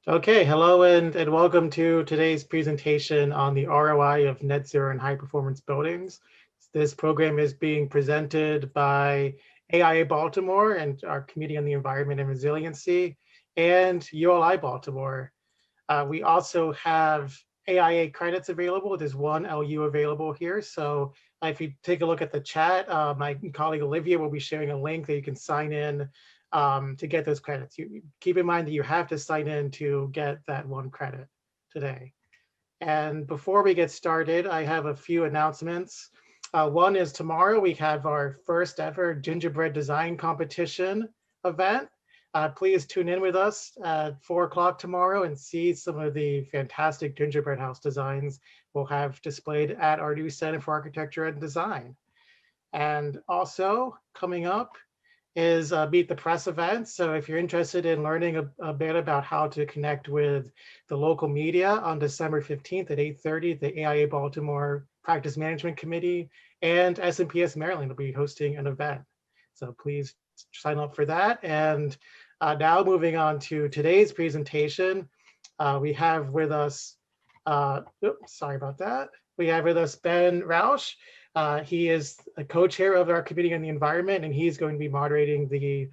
Okay, hello and welcome to today's presentation on the ROI of net zero and high performance buildings. This program is being presented by AIA Baltimore and our Committee on the Environment and Resiliency and ULI Baltimore. We also have AIA credits available. There's one LU available here. So if you take a look at the chat, my colleague Olivia will be sharing a link that you can sign in to get those credits. You keep in mind that you have to sign in to get that one credit today. And before we get started, I have a few announcements. One is tomorrow we have our first ever gingerbread design competition event. Please tune in with us at 4 o'clock tomorrow and see some of the fantastic gingerbread house designs we'll have displayed at our new Center for Architecture and Design. And also coming up is Meet the Press event. So if you're interested in learning a bit about how to connect with the local media on December 15th at 8:30, the AIA Baltimore Practice Management Committee and SNPS Maryland will be hosting an event. So please sign up for that. And now moving on to today's presentation, we have with us, sorry about that. We have with us Ben Rausch. He is a co-chair of our Committee on the Environment, and he's going to be moderating the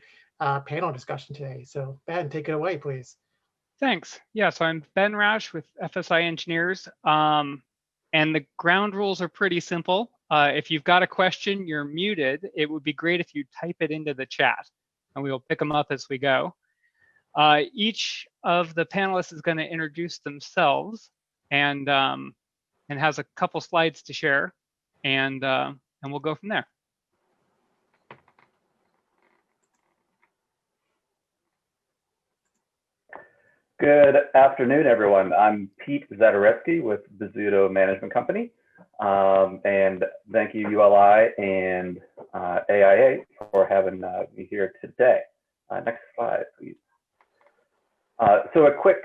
panel discussion today. So Ben, take it away, please. Thanks. Yeah, so I'm Ben Rausch with FSI Engineers, and the ground rules are pretty simple. If you've got a question, you're muted. It would be great if you type it into the chat, and we will pick them up as we go. Each of the panelists is going to introduce themselves and has a couple slides to share, and we'll go from there. Good afternoon, everyone. I'm Pete Zadaretsky with Bizzuto Management Company. And thank you, ULI and AIA, for having me here today. Next slide, please. So a quick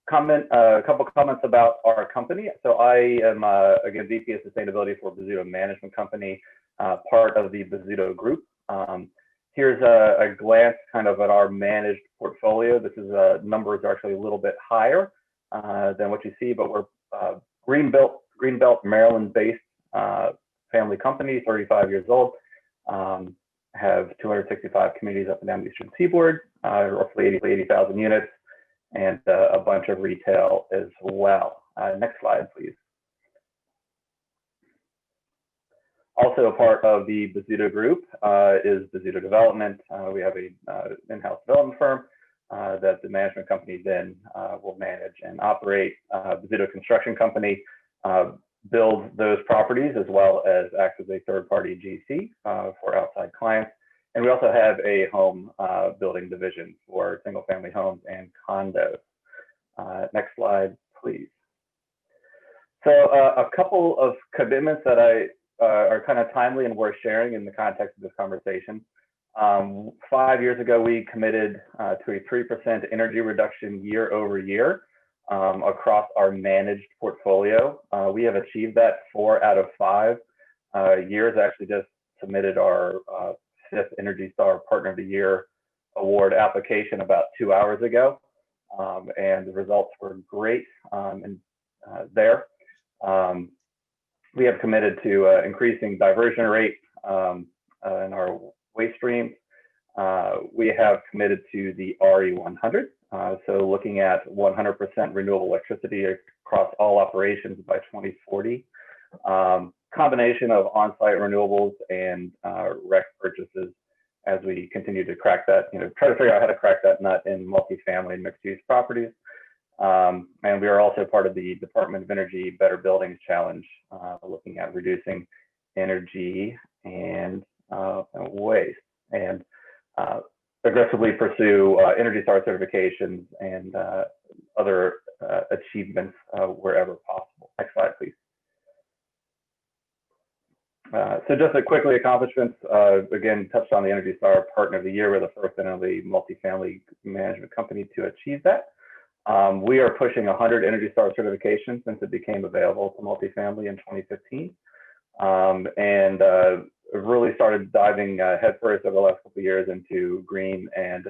comment, a couple comments about our company. So I am, again, VP of Sustainability for Bizzuto Management Company, part of the Bizzuto Group. Here's a glance kind of at our managed portfolio. This is numbers are actually a little bit higher than what you see, but we're Greenbelt, Maryland-based family company, 35 years old, have 265 communities up and down the Eastern Seaboard, roughly 80,000 units, and a bunch of retail as well. Next slide, please. Also a part of the Bizzuto Group is Bizzuto Development. We have an in-house development firm that the management company then will manage and operate. Bizzuto Construction Company builds those properties as well as acts as a third-party GC for outside clients. And we also have a home building division for single-family homes and condos. Next slide, please. So a couple of commitments that are kind of timely and worth sharing in the context of this conversation. 5 years ago, we committed to a 3% energy reduction year over year across our managed portfolio. We have achieved that 4 out of 5 years. I actually just submitted our 5th Energy Star Partner of the Year award application about 2 hours ago, and the results were great there. We have committed to increasing diversion rate in our waste streams. We have committed to the RE100, so looking at 100% renewable electricity across all operations by 2040. Combination of on-site renewables and REC purchases as we continue to crack that, try to figure out how to crack that nut in multifamily and mixed-use properties. And we are also part of the Department of Energy Better Buildings Challenge, looking at reducing energy and waste, and aggressively pursue Energy Star certifications and other achievements wherever possible. Next slide, please. So just quickly, accomplishments, again, touched on the Energy Star Partner of the Year. We're the first and only multifamily management company to achieve that. We are pushing 100 Energy Star certifications since it became available to multifamily in 2015. And really started diving headfirst over the last couple of years into green and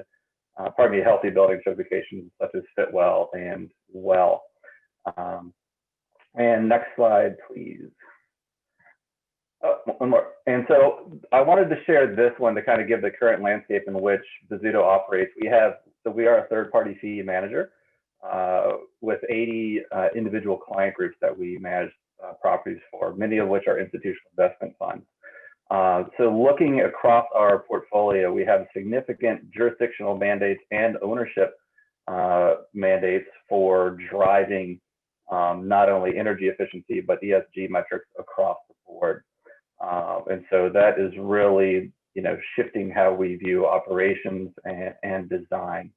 healthy building certifications such as Fit Well and Well. And next slide, please. One more. And so I wanted to share this one to kind of give the current landscape in which Bozzuto operates. We are a third-party fee manager with 80 individual client groups that we manage properties for, many of which are institutional investment funds. So looking across our portfolio, we have significant jurisdictional mandates and ownership mandates for driving not only energy efficiency, but ESG metrics across the board. And so that is really, shifting how we view operations and design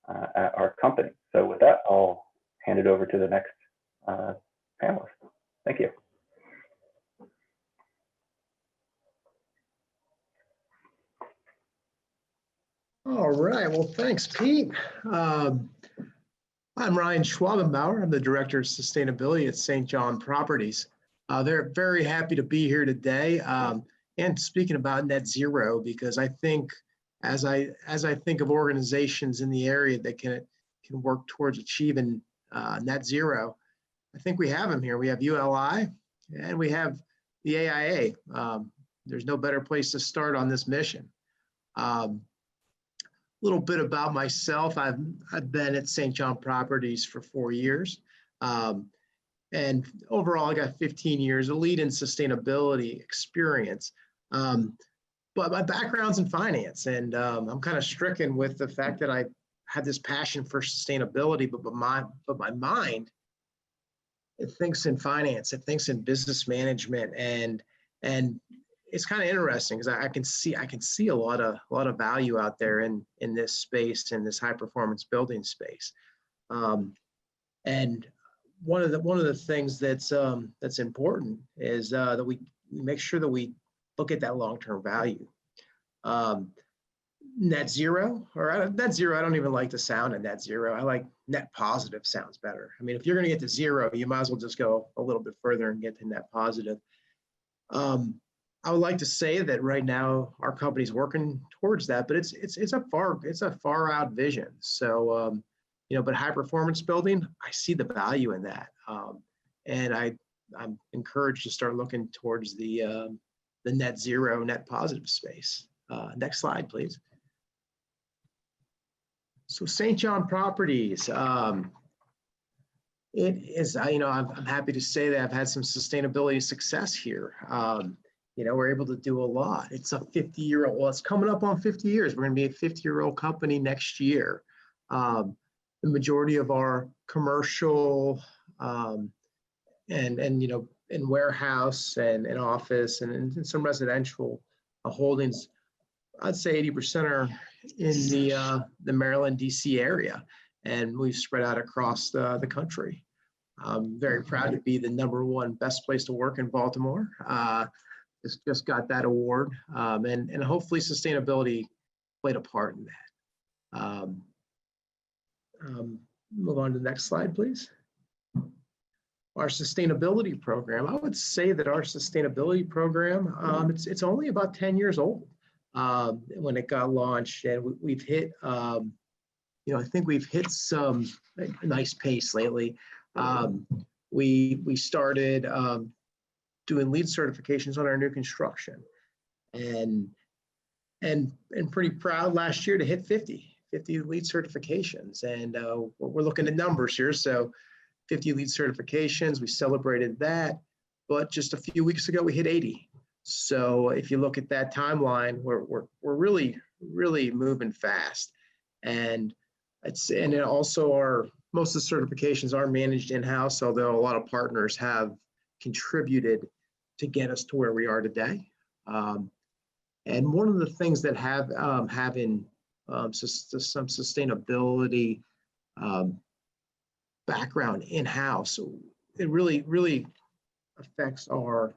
at our company. So with that, I'll hand it over to the next panelist. Thank you. All right, well, thanks, Pete. I'm Ryan Schwabenbauer. I'm the Director of Sustainability at St. John Properties. They're very happy to be here today and speaking about net zero, because I think as I think of organizations in the area that can work towards achieving net zero, I think we have them here. We have ULI and we have the AIA. There's no better place to start on this mission. A little bit about myself. I've been at St. John Properties for 4 years. And overall, I got 15 years of lead in sustainability experience. But my background's in finance, and I'm kind of stricken with the fact that I had this passion for sustainability, but my mind, it thinks in finance, it thinks in business management, and it's kind of interesting because I can see a lot of value out there in this space, in this high performance building space. And one of the things that's important is that we make sure that we look at that long-term value. Net zero, net zero, I don't even like the sound of net zero. I like net positive, sounds better. I mean, if you're going to get to zero, you might as well just go a little bit further and get to net positive. I would like to say that right now our company's working towards that, but it's a far out vision. So but high performance building, I see the value in that, and I'm encouraged to start looking towards the net zero, net positive space. Next slide, please. So St. John Properties, it is, I'm happy to say that I've had some sustainability success here. We're able to do a lot. It's a 50-year-old, well, it's coming up on 50 years. We're going to be a 50-year-old company next year. The majority of our commercial and warehouse and office and some residential holdings, I'd say 80% are in the Maryland, DC area, and we've spread out across the country. I'm very proud to be the #1 best place to work in Baltimore. Just got that award, and hopefully sustainability played a part in that. Move on to the next slide, please. Our sustainability program, I would say that our sustainability program, it's only about 10 years old when it got launched, and we've hit, I think we've hit some nice pace lately. We started doing LEED certifications on our new construction, and pretty proud last year to hit 50 LEED certifications, and we're looking at numbers here. So 50 LEED certifications, we celebrated that, but just a few weeks ago we hit 80. So if you look at that timeline, we're really moving fast, and it also most of the certifications are managed in-house, although a lot of partners have contributed to get us to where we are today. And one of the things that having some sustainability background in-house, it really affects our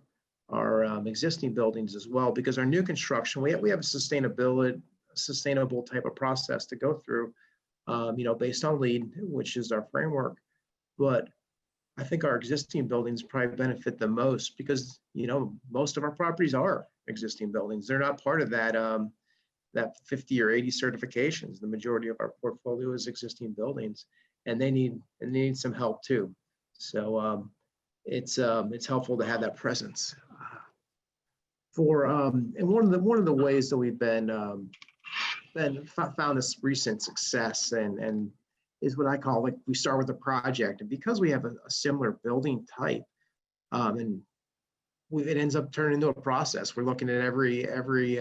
existing buildings as well, because our new construction, we have a sustainable type of process to go through, based on LEED, which is our framework. But I think our existing buildings probably benefit the most because, most of our properties are existing buildings. They're not part of that that 50 or 80 certifications. The majority of our portfolio is existing buildings, and they need some help too. So it's helpful to have that presence. And one of the ways that we've found this recent success and is what I call, like, we start with a project, and because we have a similar building type, and it ends up turning into a process. We're looking at every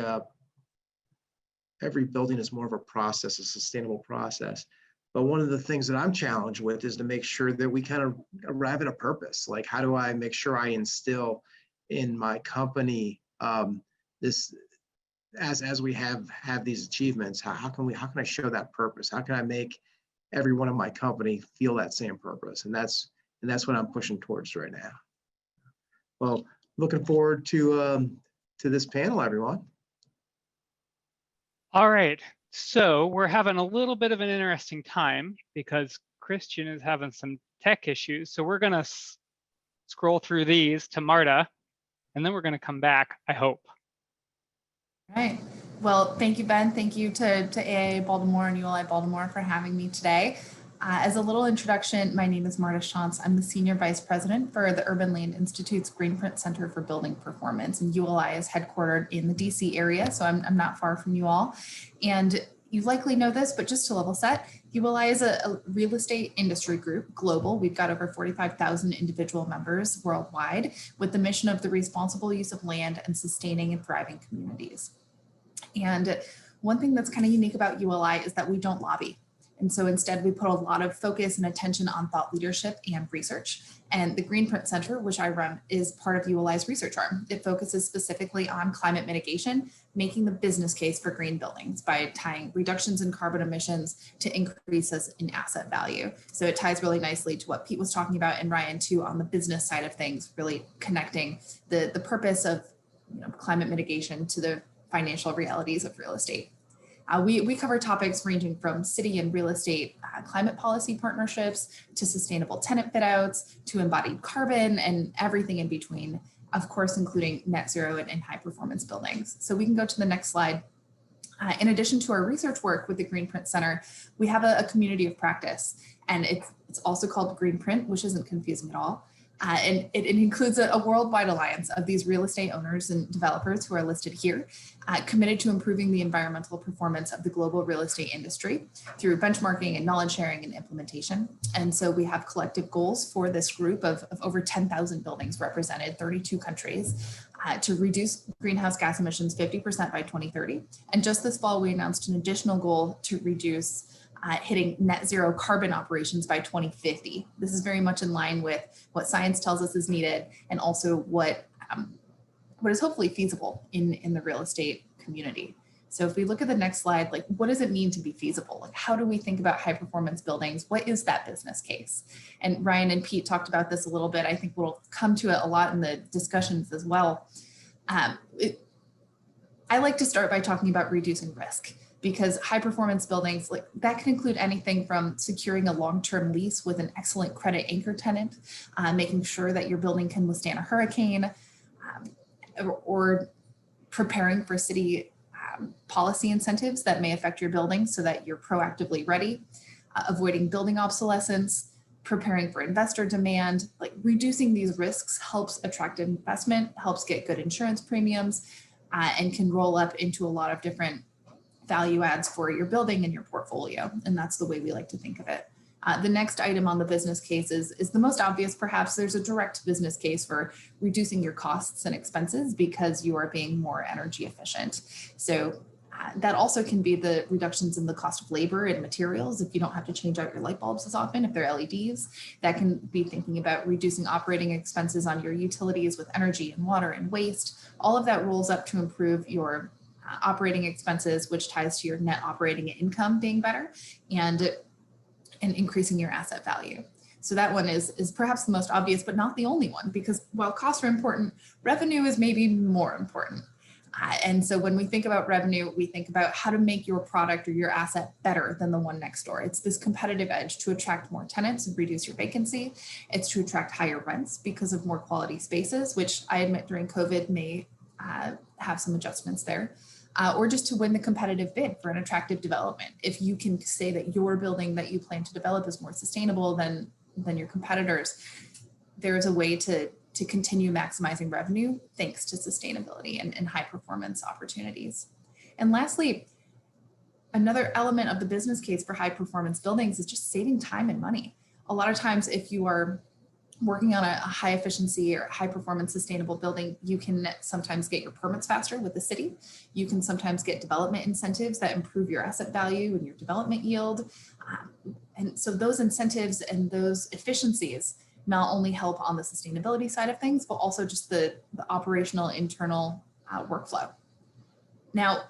building is more of a process, a sustainable process. But one of the things that I'm challenged with is to make sure that we kind of arrive at a purpose. Like, how do I make sure I instill in my company this, as we have these achievements, how can I show that purpose? How can I make every one of my company feel that same purpose? And that's what I'm pushing towards right now. Well, looking forward to this panel, everyone. All right, so we're having a little bit of an interesting time because Kristian is having some tech issues. So we're gonna scroll through these to Marta, and then we're gonna come back, I hope. All right. Well, thank you, Ben. Thank you to AIA Baltimore and ULI Baltimore for having me today. As a little introduction, my name is Marta Schantz. I'm the Senior Vice President for the Urban Land Institute's Greenprint Center for Building Performance, and ULI is headquartered in the DC area, so I'm not far from you all. And you likely know this, but just to level set, ULI is a real estate industry group, global. We've got over 45,000 individual members worldwide, with the mission of the responsible use of land and sustaining and thriving communities. And one thing that's kind of unique about ULI is that we don't lobby. And so instead we put a lot of focus and attention on thought leadership and research. And the Greenprint Center, which I run, is part of ULI's research arm. It focuses specifically on climate mitigation, making the business case for green buildings by tying reductions in carbon emissions to increases in asset value. So it ties really nicely to what Pete was talking about, and Ryan too, on the business side of things, really connecting the purpose of climate mitigation to the financial realities of real estate. We cover topics ranging from city and real estate climate policy partnerships to sustainable tenant fit outs to embodied carbon and everything in between, of course, including net zero and high performance buildings. So we can go to the next slide. In addition to our research work with the Greenprint Center, we have a community of practice, and it's also called Greenprint, which isn't confusing at all. And it includes a worldwide alliance of these real estate owners and developers who are listed here, committed to improving the environmental performance of the global real estate industry through benchmarking and knowledge sharing and implementation. And so we have collective goals for this group of over 10,000 buildings represented, 32 countries, to reduce greenhouse gas emissions 50% by 2030. And just this fall, we announced an additional goal to reduce hitting net zero carbon operations by 2050. This is very much in line with what science tells us is needed, and also what is hopefully feasible in the real estate community. So if we look at the next slide, like, what does it mean to be feasible? Like, how do we think about high performance buildings? What is that business case? And Ryan and Pete talked about this a little bit. I think we'll come to it a lot in the discussions as well. I like to start by talking about reducing risk, because high performance buildings, like, that can include anything from securing a long-term lease with an excellent credit anchor tenant, making sure that your building can withstand a hurricane, or preparing for city policy incentives that may affect your building so that you're proactively ready, avoiding building obsolescence, preparing for investor demand. Like, reducing these risks helps attract investment, helps get good insurance premiums, and can roll up into a lot of different value adds for your building and your portfolio. And that's the way we like to think of it. The next item on the business case is the most obvious, perhaps. There's a direct business case for reducing your costs and expenses because you are being more energy efficient. So that also can be the reductions in the cost of labor and materials. If you don't have to change out your light bulbs as often, if they're LEDs, that can be thinking about reducing operating expenses on your utilities with energy and water and waste. All of that rolls up to improve your operating expenses, which ties to your net operating income being better and increasing your asset value. So that one is perhaps the most obvious, but not the only one, because while costs are important, revenue is maybe more important. And so when we think about revenue, we think about how to make your product or your asset better than the one next door. It's this competitive edge to attract more tenants and reduce your vacancy. It's to attract higher rents because of more quality spaces, which I admit during COVID may have some adjustments there. or just to win the competitive bid for an attractive development. If you can say that your building that you plan to develop is more sustainable than your competitors, there's a way to continue maximizing revenue thanks to sustainability and high performance opportunities. And lastly, another element of the business case for high performance buildings is just saving time and money. A lot of times, if you are working on a high efficiency or high performance sustainable building, you can sometimes get your permits faster with the city. You can sometimes get development incentives that improve your asset value and your development yield. And so those incentives and those efficiencies not only help on the sustainability side of things, but also just the operational internal workflow. Now,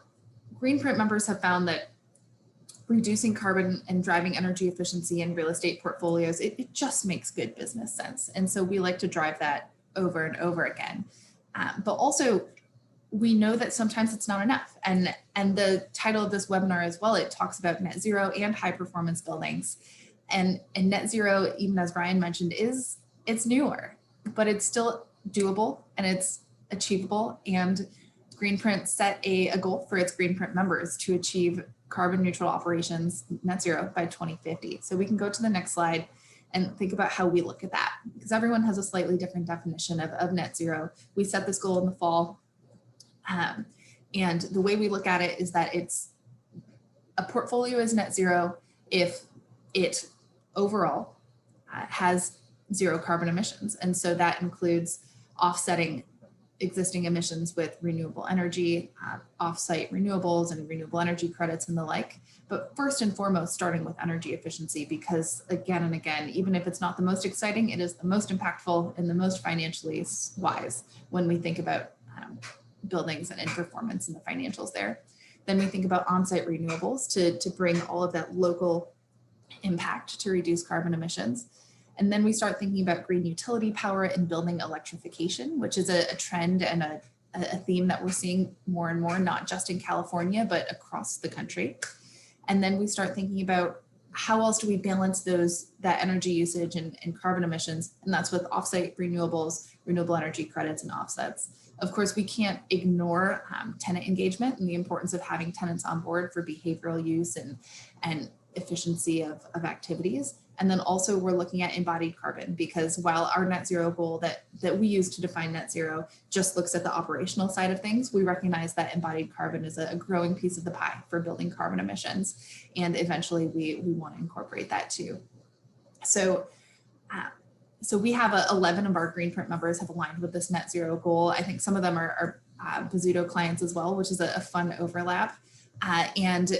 Greenprint members have found that reducing carbon and driving energy efficiency in real estate portfolios, it just makes good business sense. And so we like to drive that over and over again. But also, we know that sometimes it's not enough. And the title of this webinar as well, it talks about net zero and high performance buildings. And net zero, even as Ryan mentioned, it's newer, but it's still doable and it's achievable. And Greenprint set a goal for its Greenprint members to achieve carbon neutral operations net zero by 2050. So we can go to the next slide and think about how we look at that, because everyone has a slightly different definition of net zero. We set this goal in the fall. And the way we look at it is that it's a portfolio is net zero if it overall has zero carbon emissions. And so that includes offsetting existing emissions with renewable energy, off-site renewables and renewable energy credits and the like. But first and foremost, starting with energy efficiency, because again and again, even if it's not the most exciting, it is the most impactful and the most financially wise when we think about buildings and performance and the financials there. Then we think about on-site renewables to bring all of that local impact to reduce carbon emissions. And then we start thinking about green utility power and building electrification, which is a trend and a theme that we're seeing more and more, not just in California, but across the country. And then we start thinking about how else do we balance that energy usage and carbon emissions, and that's with offsite renewables, renewable energy credits and offsets. Of course, we can't ignore tenant engagement and the importance of having tenants on board for behavioral use and efficiency of activities. And then also we're looking at embodied carbon, because while our net zero goal that we use to define net zero just looks at the operational side of things, we recognize that embodied carbon is a growing piece of the pie for building carbon emissions. And eventually we want to incorporate that too. So we have 11 of our Greenprint members have aligned with this net zero goal. I think some of them are Bozzuto clients as well, which is a fun overlap. And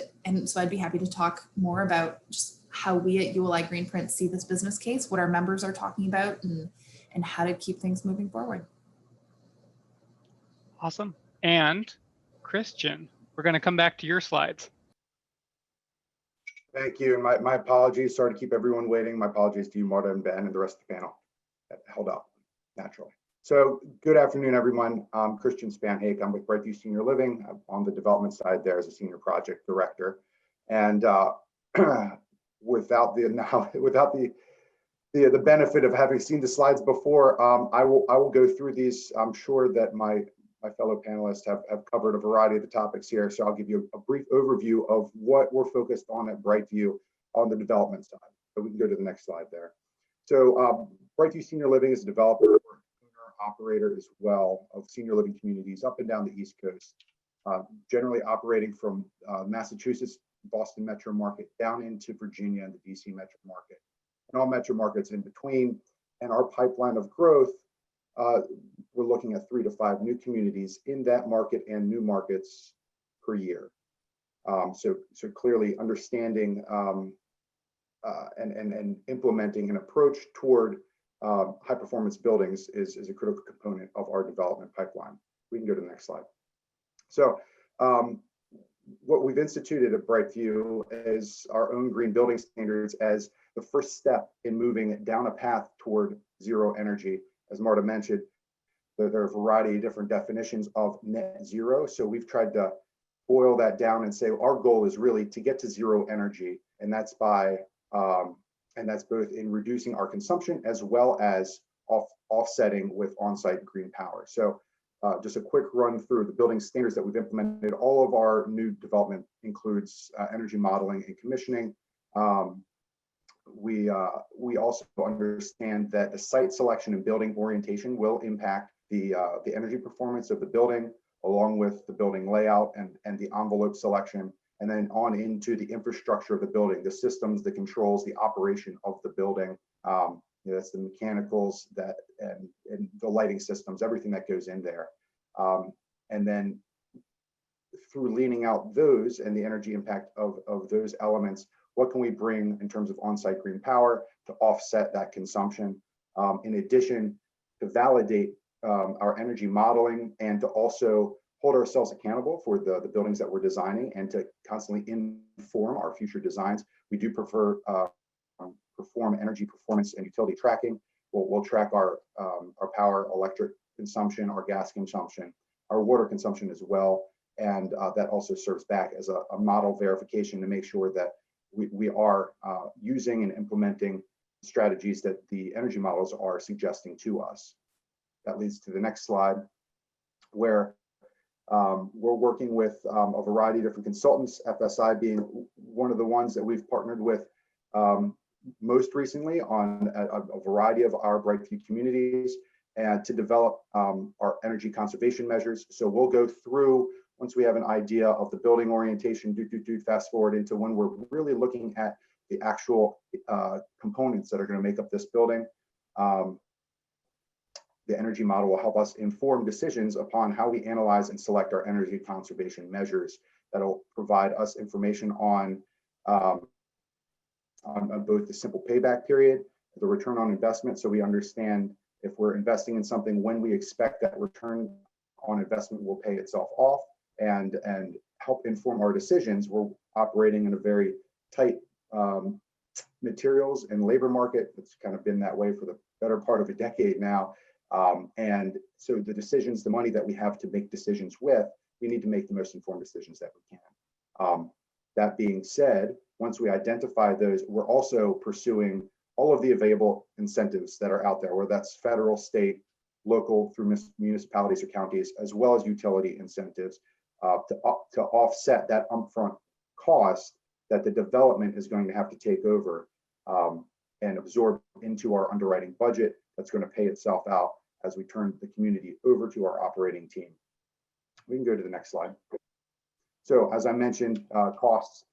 so I'd be happy to talk more about just how we at ULI Greenprint see this business case, what our members are talking about, and how to keep things moving forward. Awesome. And Kristian, we're going to come back to your slides. Thank you. And my apologies. Sorry to keep everyone waiting. My apologies to you, Marta and Ben, and the rest of the panel that held up naturally. So good afternoon, everyone. I'm Kristian Spannhake. I'm with Brightview Senior Living. I'm on the development side there as a senior project director. And without the benefit of having seen the slides before, I will go through these. I'm sure that my fellow panelists have covered a variety of the topics here. So I'll give you a brief overview of what we're focused on at Brightview on the development side. So we can go to the next slide there. So Brightview Senior Living is a developer, operator as well of senior living communities up and down the East Coast, generally operating from Massachusetts, Boston metro market down into Virginia and the DC metro market, and all metro markets in between. And our pipeline of growth, we're looking at 3 to 5 new communities in that market and new markets per year. So clearly understanding and implementing an approach toward high performance buildings is a critical component of our development pipeline. We can go to the next slide. So what we've instituted at Brightview is our own green building standards as the first step in moving down a path toward zero energy. As Marta mentioned, there are a variety of different definitions of net zero. So we've tried to boil that down and say our goal is really to get to zero energy, and that's both in reducing our consumption as well as offsetting with on-site green power. So just a quick run through the building standards that we've implemented. All of our new development includes energy modeling and commissioning. We also understand that the site selection and building orientation will impact the energy performance of the building, along with the building layout and the envelope selection, and then on into the infrastructure of the building, the systems, the controls, the operation of the building. That's the mechanicals and the lighting systems, everything that goes in there. And then through leaning out those and the energy impact of those elements, what can we bring in terms of on-site green power to offset that consumption? In addition, to validate our energy modeling and to also hold ourselves accountable for the buildings that we're designing and to constantly inform our future designs. We do perform energy performance and utility tracking. We'll track our power, electric consumption, our gas consumption, our water consumption as well. And that also serves back as a model verification to make sure that we are using and implementing strategies that the energy models are suggesting to us. That leads to the next slide, where we're working with a variety of different consultants, FSI being one of the ones that we've partnered with most recently on a variety of our Brightview communities and to develop our energy conservation measures. So we'll go through, once we have an idea of the building orientation, fast forward into when we're really looking at the actual components that are going to make up this building. The energy model will help us inform decisions upon how we analyze and select our energy conservation measures. That'll provide us information on both the simple payback period, the return on investment, so we understand if we're investing in something, when we expect that return on investment will pay itself off, and help inform our decisions. We're operating in a very tight materials and labor market. It's kind of been that way for the better part of a decade now. And so the decisions, the money that we have to make decisions with, we need to make the most informed decisions that we can. That being said, once we identify those, we're also pursuing all of the available incentives that are out there, whether that's federal, state, local, through municipalities or counties, as well as utility incentives to offset that upfront cost that the development is going to have to take over and absorb into our underwriting budget. That's going to pay itself out as we turn the community over to our operating team. We can go to the next slide. So as I mentioned, costs,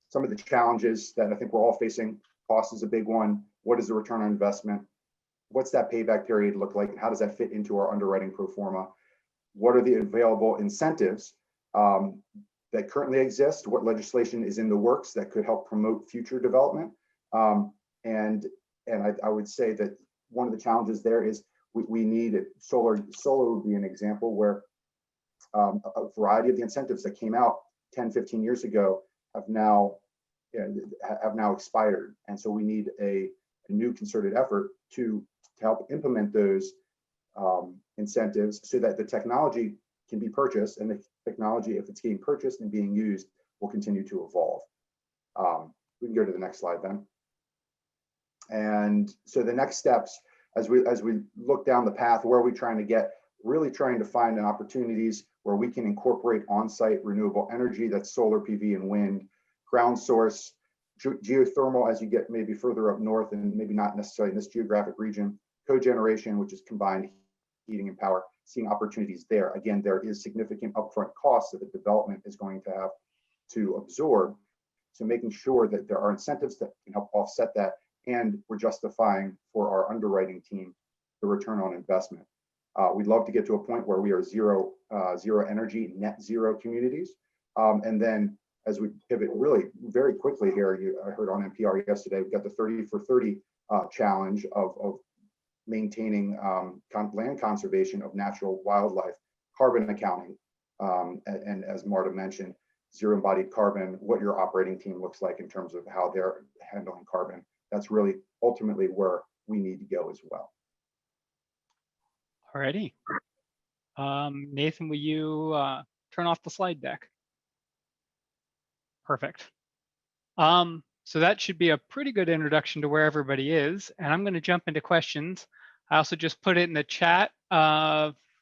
some of the challenges that I think we're all facing. Cost is a big one. What is the return on investment? What's that payback period look like? How does that fit into our underwriting pro forma? What are the available incentives that currently exist? What legislation is in the works that could help promote future development? And I would say that one of the challenges there is we need it. Solar would be an example where a variety of the incentives that came out 10, 15 years ago have now expired. And so we need a new concerted effort to help implement those incentives so that the technology can be purchased, and the technology, if it's being purchased and being used, will continue to evolve. We can go to the next slide then. And so the next steps, as we look down the path, where are we trying to get? Really trying to find opportunities where we can incorporate on-site renewable energy, that's solar, PV, and wind, ground source, geothermal as you get maybe further up north and maybe not necessarily in this geographic region, cogeneration, which is combined heating and power, seeing opportunities there. Again, there is significant upfront costs that the development is going to have to absorb. So making sure that there are incentives that can help offset that, and we're justifying for our underwriting team the return on investment. We'd love to get to a point where we are zero energy, net zero communities. And then as we pivot really very quickly here, I heard on NPR yesterday, we've got the 30 for 30 challenge of maintaining land conservation of natural wildlife, carbon accounting, and as Marta mentioned, zero embodied carbon, what your operating team looks like in terms of how they're handling carbon. That's really ultimately where we need to go as well. Alrighty. Nathan, will you turn off the slide deck? Perfect. So that should be a pretty good introduction to where everybody is. And I'm going to jump into questions. I also just put it in the chat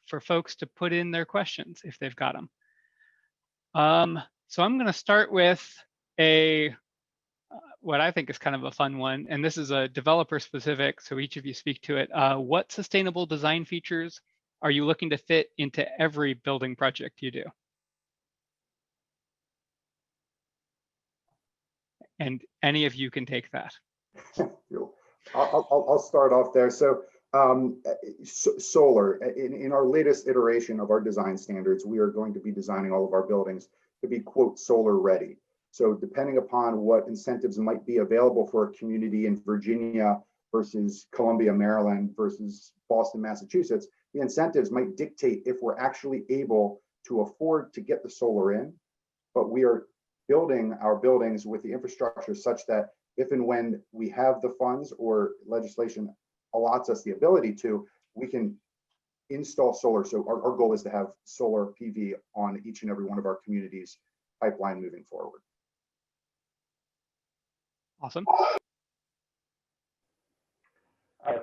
for folks to put in their questions if they've got them. So I'm going to start with what I think is kind of a fun one, and this is a developer specific, so each of you speak to it. What sustainable design features are you looking to fit into every building project you do? And any of you can take that. I'll start off there. So solar, in our latest iteration of our design standards, we are going to be designing all of our buildings to be, quote, solar ready. So depending upon what incentives might be available for a community in Virginia versus Columbia, Maryland versus Boston, Massachusetts, the incentives might dictate if we're actually able to afford to get the solar in, but we are building our buildings with the infrastructure such that if and when we have the funds or legislation allots us the ability to, we can install solar. So our goal is to have solar PV on each and every one of our communities pipeline moving forward. Awesome.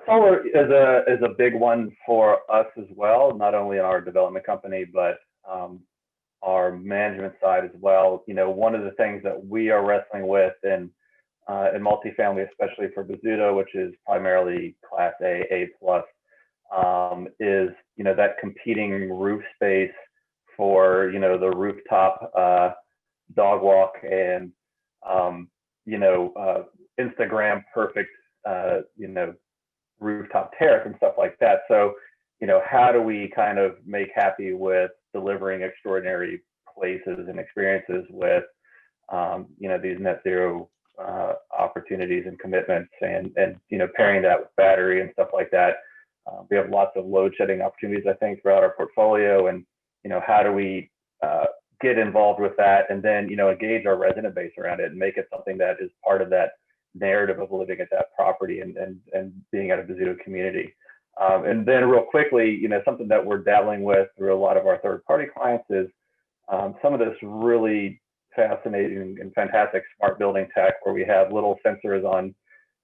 Solar is a big one for us as well, not only in our development company, but our management side as well. You know, one of the things that we are wrestling with in multifamily, especially for Bozzuto, which is primarily Class A plus, is, you know, that competing roof space for, you know, the rooftop dog walk and, you know, Instagram perfect, you know, rooftop terrace and stuff like that. So, you know, how do we kind of make happy with delivering extraordinary places and experiences with, you know, these net zero opportunities and commitments, and you know, pairing that with battery and stuff like that. We have lots of load shedding opportunities, I think, throughout our portfolio, and you know, how do we get involved with that, and then, you know, engage our resident base around it and make it something that is part of that narrative of living at that property and being at a Bozzuto community. And then real quickly, you know, something that we're dabbling with through a lot of our third-party clients is some of this really fascinating and fantastic smart building tech, where we have little sensors on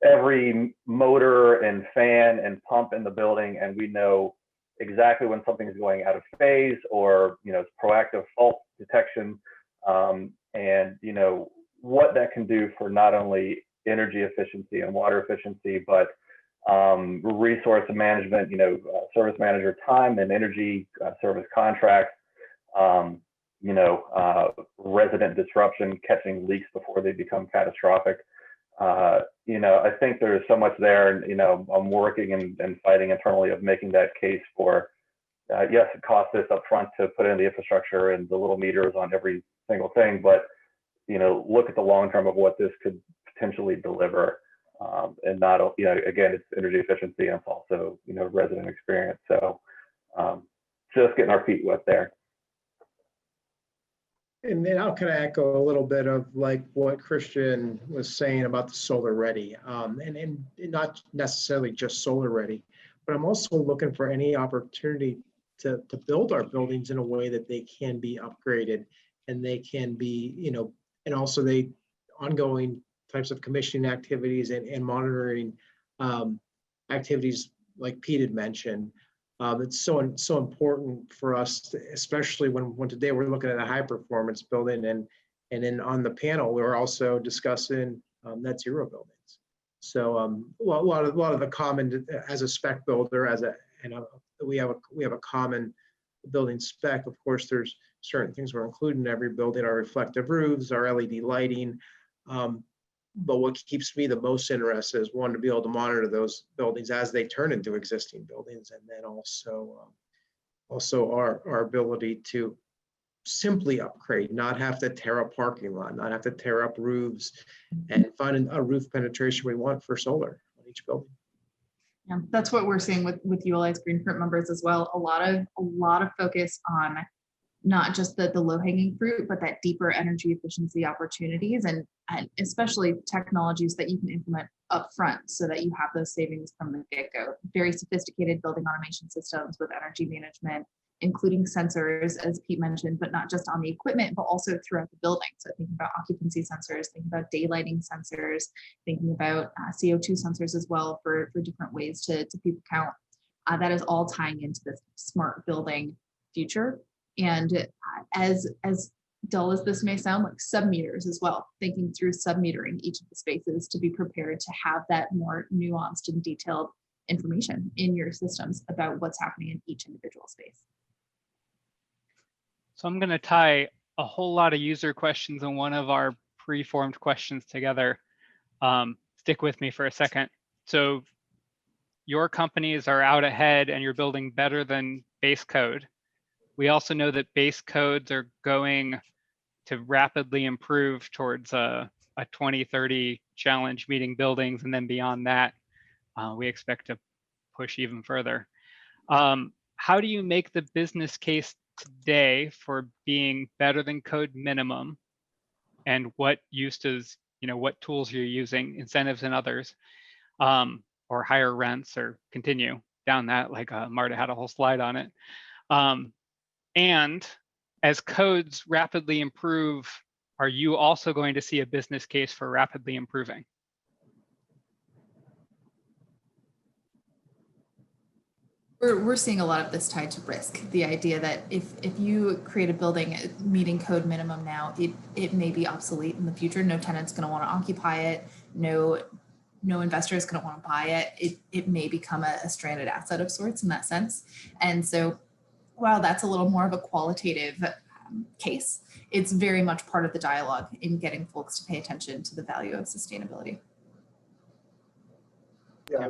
every motor and fan and pump in the building, and we know exactly when something is going out of phase, or, you know, it's proactive fault detection, and you know, what that can do for not only energy efficiency and water efficiency, but resource management, you know, service manager time and energy service contracts, you know, resident disruption, catching leaks before they become catastrophic. You know, I think there's so much there, and, you know, I'm working and fighting internally of making that case for, yes, it costs this up front to put in the infrastructure and the little meters on every single thing, but, you know, look at the long term of what this could potentially deliver. And not, you know, again, it's energy efficiency, and it's also, you know, resident experience. So just getting our feet wet there. And then I'll kind of echo a little bit of like what Kristian was saying about the solar ready, and not necessarily just solar ready, but I'm also looking for any opportunity to build our buildings in a way that they can be upgraded, and they can be, you know, and also they ongoing types of commissioning activities and monitoring activities like Pete had mentioned. It's so important for us, especially when today we're looking at a high performance building, and then on the panel we're also discussing net zero buildings. So a lot of the common, as a spec builder, we have a common building spec. Of course, there's certain things we're including in every building: our reflective roofs, our LED lighting. But what keeps me the most interested is, one, to be able to monitor those buildings as they turn into existing buildings, and then also our ability to simply upgrade, not have to tear up parking lot, not have to tear up roofs, and find a roof penetration we want for solar on each building. Yeah, that's what we're seeing with ULI's Greenprint members as well. A lot of focus on not just the low-hanging fruit, but that deeper energy efficiency opportunities, and especially technologies that you can implement up front so that you have those savings from the get-go. Very sophisticated building automation systems with energy management, including sensors, as Pete mentioned, but not just on the equipment, but also throughout the building. So thinking about occupancy sensors, thinking about daylighting sensors, thinking about CO2 sensors as well for different ways to people count. That is all tying into this smart building future. And as dull as this may sound, like sub-meters as well, thinking through sub-metering each of the spaces to be prepared to have that more nuanced and detailed information in your systems about what's happening in each individual space. So I'm going to tie a whole lot of user questions and one of our pre-formed questions together. Stick with me for a second. So your companies are out ahead and you're building better than base code. We also know that base codes are going to rapidly improve towards a 2030 challenge, meeting buildings, and then beyond that, we expect to push even further. How do you make the business case today for being better than code minimum, and what uses, what tools you're using, incentives and others, or higher rents, or continue down that, like Marta had a whole slide on it. And as codes rapidly improve, are you also going to see a business case for rapidly improving? We're seeing a lot of this tied to risk. The idea that if you create a building meeting code minimum now, it may be obsolete in the future. No tenant's going to want to occupy it. No investor is going to want to buy it. It may become a stranded asset of sorts in that sense. And so while that's a little more of a qualitative case, it's very much part of the dialogue in getting folks to pay attention to the value of sustainability. Yeah,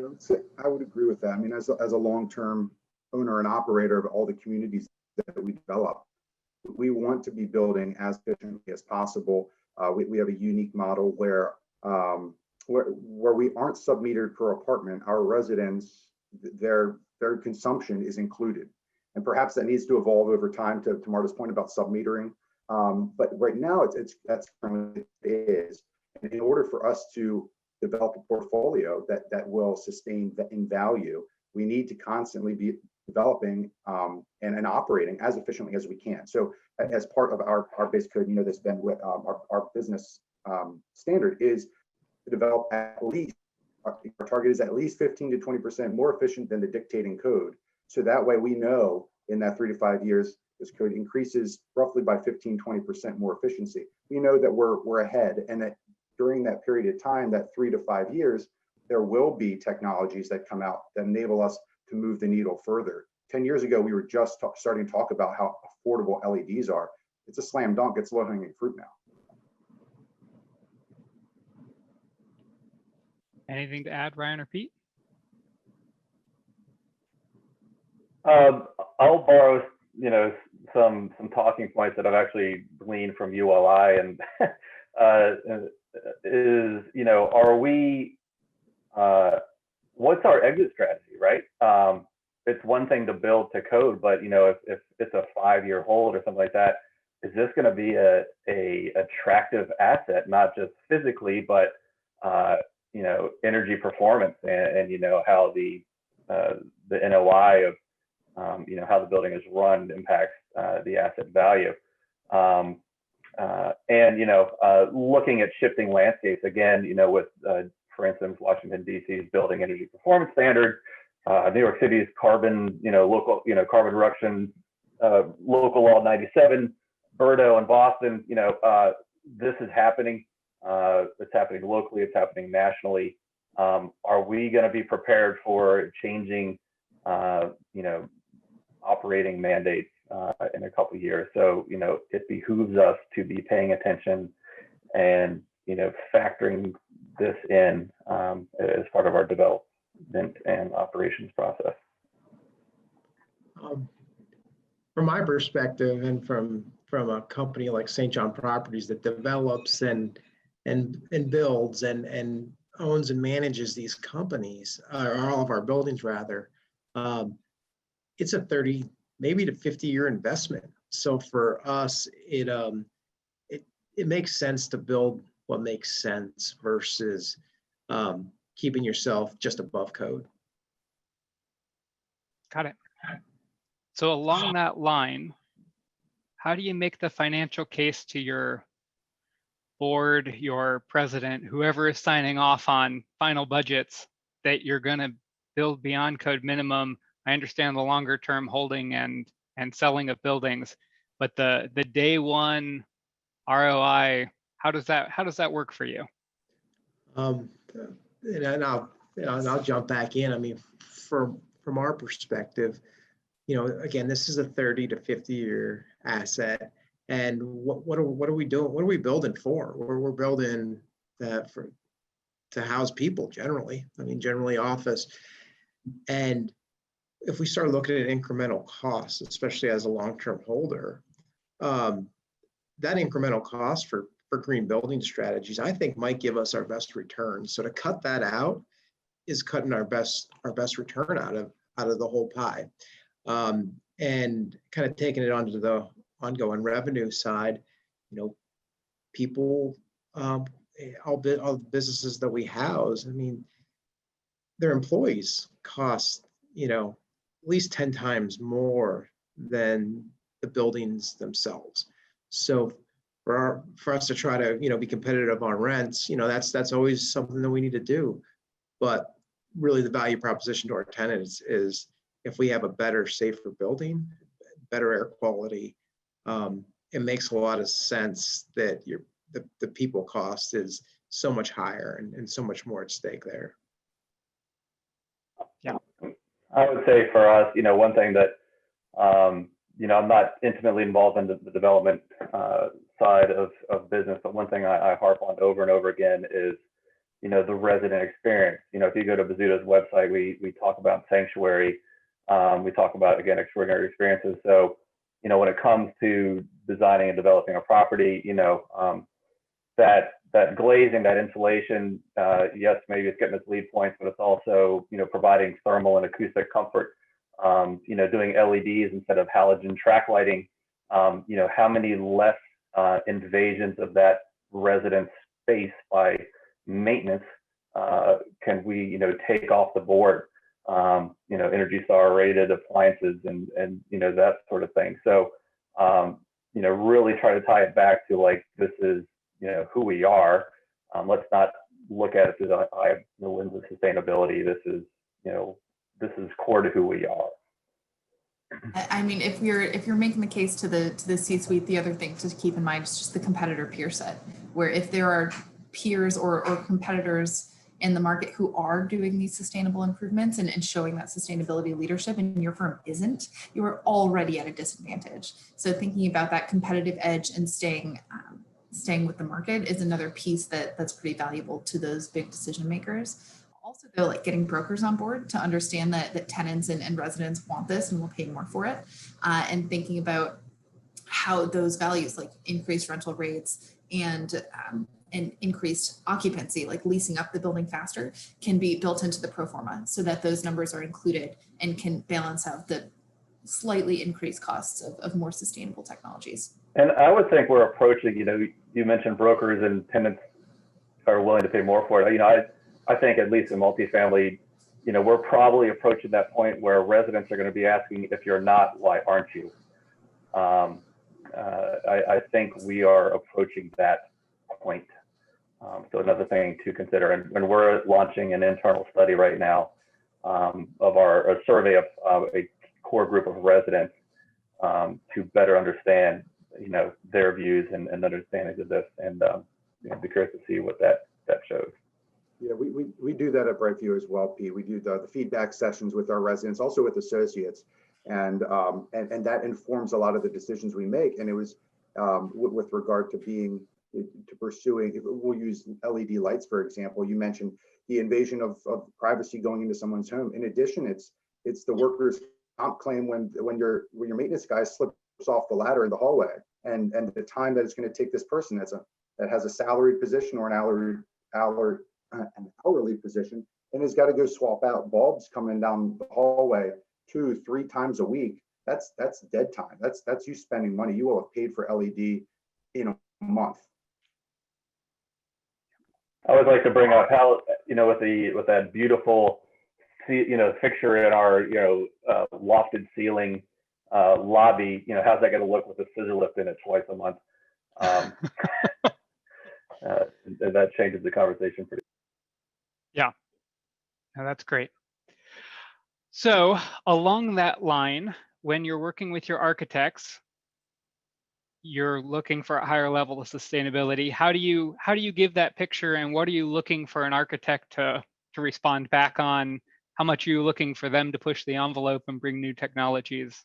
I would agree with that. I mean, as a long-term owner and operator of all the communities that we develop, we want to be building as efficiently as possible. We have a unique model where we aren't sub-metered per apartment. Our residents, their consumption is included, and perhaps that needs to evolve over time. To Marta's point about sub-metering, but right now that's currently it is. And in order for us to develop a portfolio that will sustain in value, we need to constantly be developing and operating as efficiently as we can. So as part of our base code, this been with our business standard is to develop at least, our target is at least 15 to 20% more efficient than the dictating code. So that way we know in that 3 to 5 years, this code increases roughly by 15, 20% more efficiency. We know that we're ahead, and that during that period of time, that 3 to 5 years, there will be technologies that come out that enable us to move the needle further. 10 years ago, we were just starting to talk about how affordable LEDs are. It's a slam dunk. It's low-hanging fruit now. Anything to add, Ryan or Pete? I'll borrow, some talking points that I've actually gleaned from ULI, and are we, what's our exit strategy, right? It's one thing to build to code, but if it's a 5-year hold or something like that, is this going to be a attractive asset, not just physically, but energy performance, and how the NOI of how the building is run impacts the asset value. Looking at shifting landscapes again, with, for instance, Washington, D.C.'s building energy performance standards, New York City's carbon, local, carbon reduction, local law 97, Berto in Boston, this is happening. It's happening locally, it's happening nationally. Are we going to be prepared for changing, operating mandates in a couple of years? So, it behooves us to be paying attention and, factoring this in as part of our development and operations process. From my perspective, and from a company like St. John Properties that develops and builds and owns and manages these companies, or all of our buildings rather, it's a 30, maybe to 50-year investment. So for us, it makes sense to build what makes sense versus keeping yourself just above code. Got it. So along that line, how do you make the financial case to your board, your president, whoever is signing off on final budgets, that you're going to build beyond code minimum I understand the longer term holding and selling of buildings, but the day one ROI, how does that work for you? And I'll jump back in. I mean, from our perspective, again, this is a 30 to 50 year asset. And what are we doing? What are we building for? We're building that to house people generally. I mean, generally office. And if we start looking at incremental costs, especially as a long-term holder, that incremental cost for green building strategies, I think might give us our best return. So to cut that out is cutting our best return out of the whole pie. And kind of taking it onto the ongoing revenue side, people, all the businesses that we house, I mean, their employees cost, at least 10 times more than the buildings themselves. So for us to try to, be competitive on rents, that's always something that we need to do. But really the value proposition to our tenants is if we have a better, safer building, better air quality, it makes a lot of sense that the people cost is so much higher and so much more at stake there. Yeah, I would say for us, one thing that, I'm not intimately involved in the development side of business, but one thing I harp on over and over again is, the resident experience. If you go to Bozzuto's website, we talk about sanctuary, we talk about, again, extraordinary experiences. So, when it comes to designing and developing a property, that glazing, that insulation, yes, maybe it's getting its lead points, but it's also, providing thermal and acoustic comfort, doing LEDs instead of halogen track lighting, how many less invasions of that residence space by maintenance can we, take off the board, Energy Star rated appliances and that sort of thing. So, really try to tie it back to like, this is, who we are. Let's not look at it through the lens of sustainability. This is core to who we are. I mean, if you're making the case to the C-suite, the other thing to keep in mind is just the competitor peer set, where if there are peers or competitors in the market who are doing these sustainable improvements and showing that sustainability leadership and your firm isn't, you are already at a disadvantage. So thinking about that competitive edge and staying with the market is another piece that's pretty valuable to those big decision makers. Also, though, like getting brokers on board to understand that tenants and residents want this and will pay more for it, and thinking about how those values like increased rental rates and increased occupancy, like leasing up the building faster, can be built into the pro forma so that those numbers are included and can balance out the slightly increased costs of more sustainable technologies. And I would think we're approaching, you mentioned brokers and tenants are willing to pay more for it. I think at least in multifamily, we're probably approaching that point where residents are going to be asking, if you're not, why aren't you? I think we are approaching that point. So another thing to consider, and we're launching an internal study right now of a survey of a core group of residents to better understand, their views and understandings of this, and be curious to see what that shows. Yeah, we do that at Brightview as well, Pete. We do the feedback sessions with our residents, also with associates, and that informs a lot of the decisions we make. And it was with regard to pursuing, we'll use LED lights, for example. You mentioned the invasion of privacy going into someone's home. In addition, it's the workers' comp claim when your maintenance guy slips off the ladder in the hallway, and the time that it's going to take this person that has a salaried position or an hourly position and has got to go swap out bulbs coming down the hallway 2-3 times a week. That's dead time. That's you spending money you will have paid for LED in a month. I would like to bring up how, with that beautiful, fixture in our, lofted ceiling lobby, how's that going to look with a scissor lift in it twice a month? And that changes the conversation pretty. Yeah, no, that's great. So along that line, when you're working with your architects, you're looking for a higher level of sustainability. How do you give that picture, and what are you looking for an architect to respond back on? How much are you looking for them to push the envelope and bring new technologies?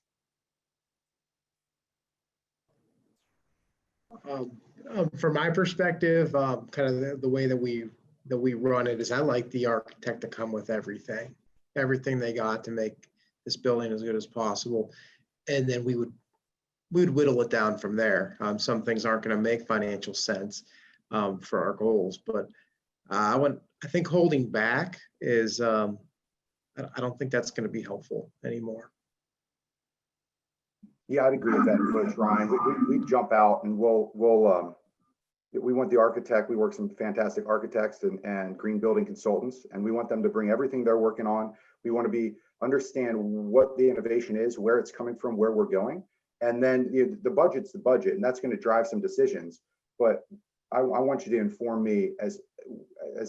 From my perspective, kind of the way that we run it is I like the architect to come with everything they got to make this building as good as possible, and then we would whittle it down from there. Some things aren't going to make financial sense for our goals, but I think holding back is I don't think that's going to be helpful anymore. Yeah, I'd agree with that approach, Ryan. We jump out and we want the architect. We work some fantastic architects and green building consultants, and we want them to bring everything they're working on. We want to understand what the innovation is, where it's coming from, where we're going. And then the budget's the budget, and that's going to drive some decisions. But I want you to inform me as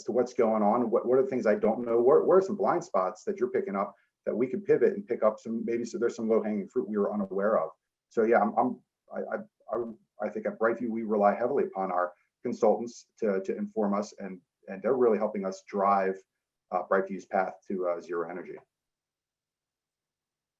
to what's going on. What are the things I don't know? Where are some blind spots that you're picking up that we could pivot and pick up some, maybe so there's some low hanging fruit we were unaware of. So yeah, I think at Brightview we rely heavily upon our consultants to inform us, and they're really helping us drive Brightview's path to zero energy.